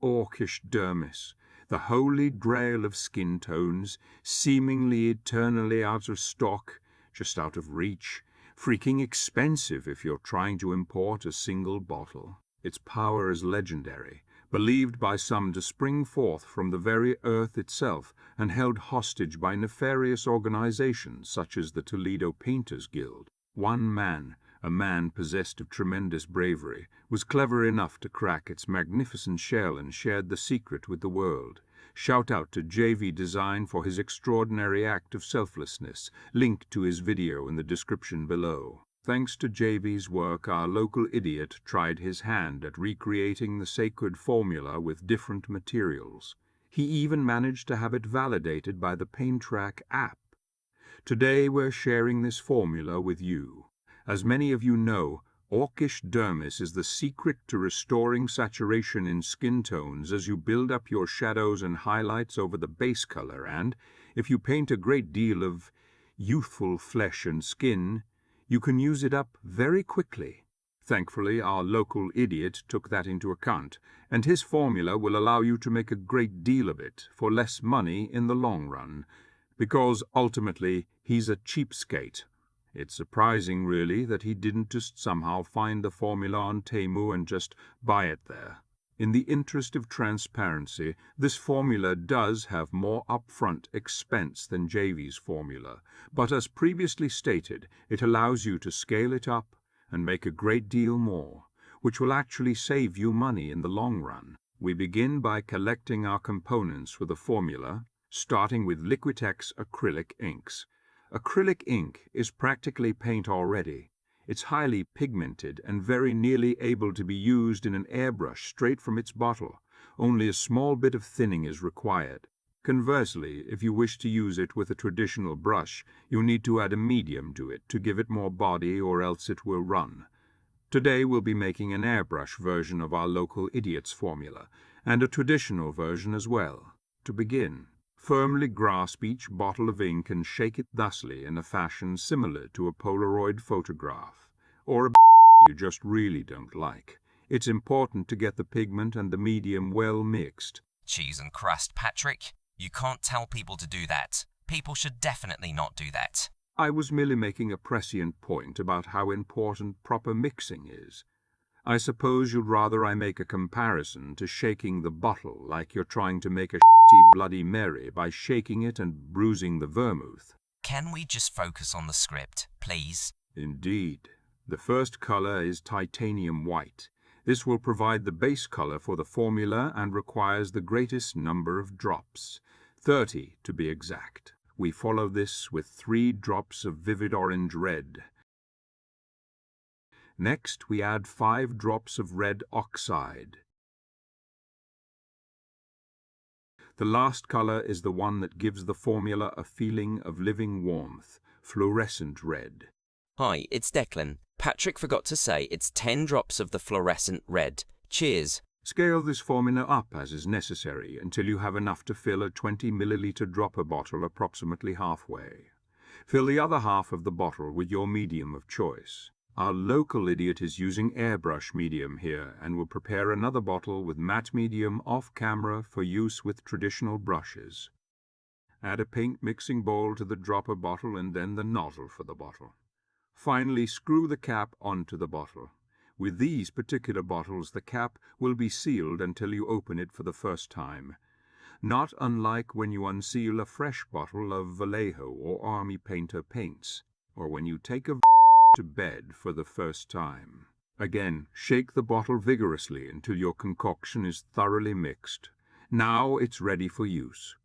Orcish Dermis, the holy grail of skin tones, seemingly eternally out of stock, just out of reach, freaking expensive if you're trying to import a single bottle. Its power is legendary, believed by some to spring forth from the very earth itself and held hostage by nefarious organizations such as the Toledo Painters Guild. One man, a man possessed of tremendous bravery, was clever enough to crack its magnificent shell and shared the secret with the world. Shout out to Jayvee Design for his extraordinary act of selflessness. Link to his video in the description below. Thanks to Jayvee's work, our local idiot tried his hand at recreating the sacred formula with different materials. He even managed to have it validated by the paintRack app. Today we're sharing this formula with you. As many of you know, Orcish Dermis is the secret to restoring saturation in skin tones as you build up your shadows and highlights over the base color, and if you paint a great deal of youthful flesh and skin, you can use it up very quickly. Thankfully, our local idiot took that into account, and his formula will allow you to make a great deal of it for less money in the long run, because ultimately he's a cheapskate. It's surprising, really, that he didn't just somehow find the formula on Temu and just buy it there. In the interest of transparency, this formula does have more upfront expense than Jayvee's formula, but as previously stated, it allows you to scale it up and make a great deal more, which will actually save you money in the long run. We begin by collecting our components for the formula, starting with Liquitex acrylic inks. Acrylic ink is practically paint already. It's highly pigmented and very nearly able to be used in an airbrush straight from its bottle. Only a small bit of thinning is required. Conversely, if you wish to use it with a traditional brush, you need to add a medium to it to give it more body, or else it will run. Today we'll be making an airbrush version of our local idiot's formula, and a traditional version as well. To begin, firmly grasp each bottle of ink and shake it thusly in a fashion similar to a Polaroid photograph, or a you just really don't like. It's important to get the pigment and the medium well mixed. Cheese and crust, Patrick. You can't tell people to do that. People should definitely not do that. I was merely making a prescient point about how important proper mixing is. I suppose you'd rather I make a comparison to shaking the bottle like you're trying to make a Bloody Mary by shaking it and bruising the vermouth. Can we just focus on the script, please? Indeed. The first color is titanium white. This will provide the base color for the formula and requires the greatest number of drops, 30 to be exact. We follow this with 3 drops of vivid orange red. Next, we add 5 drops of red oxide. The last color is the one that gives the formula a feeling of living warmth, fluorescent red. Hi, it's Declan. Patrick forgot to say it's 10 drops of the fluorescent red. Cheers. Scale this formula up as is necessary until you have enough to fill a 20 milliliter dropper bottle approximately halfway. Fill the other half of the bottle with your medium of choice. Our local idiot is using airbrush medium here and will prepare another bottle with matte medium off camera for use with traditional brushes. Add a paint mixing bowl to the dropper bottle and then the nozzle for the bottle. Finally, screw the cap onto the bottle. With these particular bottles, the cap will be sealed until you open it for the first time, not unlike when you unseal a fresh bottle of Vallejo or Army Painter paints, or when you take a to bed for the first time. Again, shake the bottle vigorously until your concoction is thoroughly mixed. Now it's ready for use.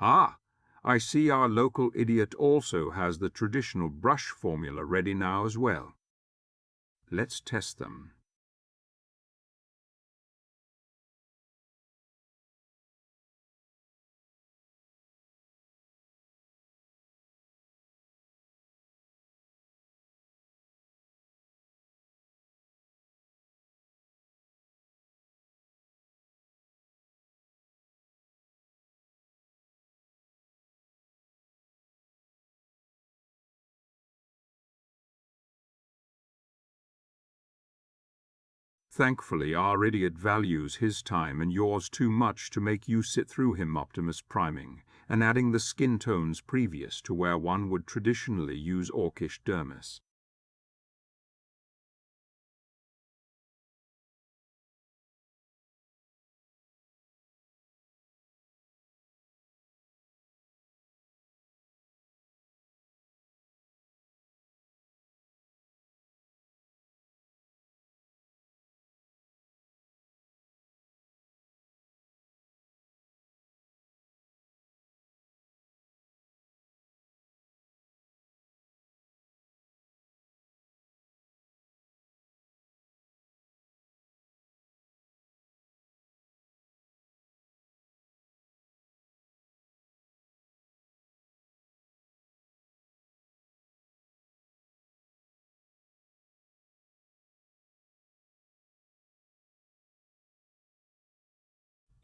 Ah, I see our local idiot also has the traditional brush formula ready now as well. Let's test them. Thankfully, our idiot values his time and yours too much to make you sit through him Optimus priming and adding the skin tones previous to where one would traditionally use Orcish Dermis.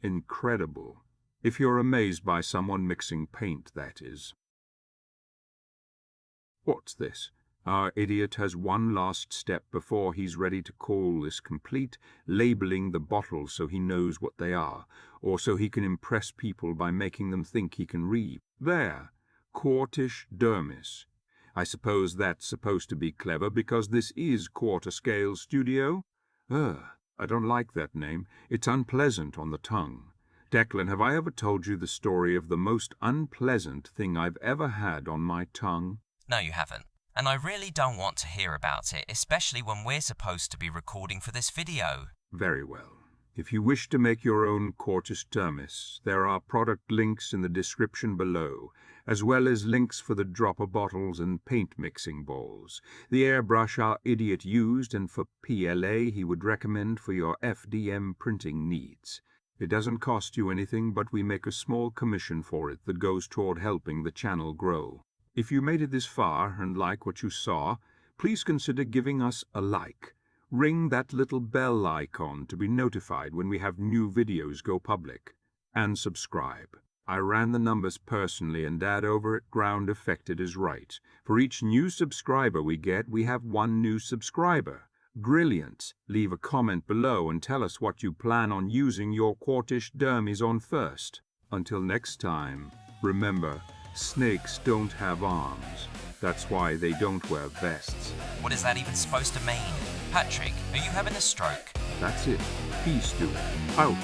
Incredible. If you're amazed by someone mixing paint, that is. What's this? Our idiot has one last step before he's ready to call this complete, labeling the bottles so he knows what they are, or so he can impress people by making them think he can read. There, Orcish Dermis. I suppose that's supposed to be clever because this is quarter-scale studio? I don't like that name. It's unpleasant on the tongue. Declan, have I ever told you the story of the most unpleasant thing I've ever had on my tongue? No, you haven't. And I really don't want to hear about it, especially when we're supposed to be recording for this video. Very well. If you wish to make your own Orcish Dermis, there are product links in the description below, as well as links for the dropper bottles and paint mixing balls, the airbrush our idiot used, and for PLA he would recommend for your FDM printing needs. It doesn't cost you anything, but we make a small commission for it that goes toward helping the channel grow. If you made it this far and like what you saw, please consider giving us a like. Ring that little bell icon to be notified when we have new videos go public. And subscribe. I ran the numbers personally, and Dad over at Ground Affected is right. For each new subscriber we get, we have one new subscriber. Brilliant. Leave a comment below and tell us what you plan on using your Orcish Dermis on first. Until next time, remember, snakes don't have arms. That's why they don't wear vests. What is that even supposed to mean? Patrick, are you having a stroke? That's it. Peace, dude. Out.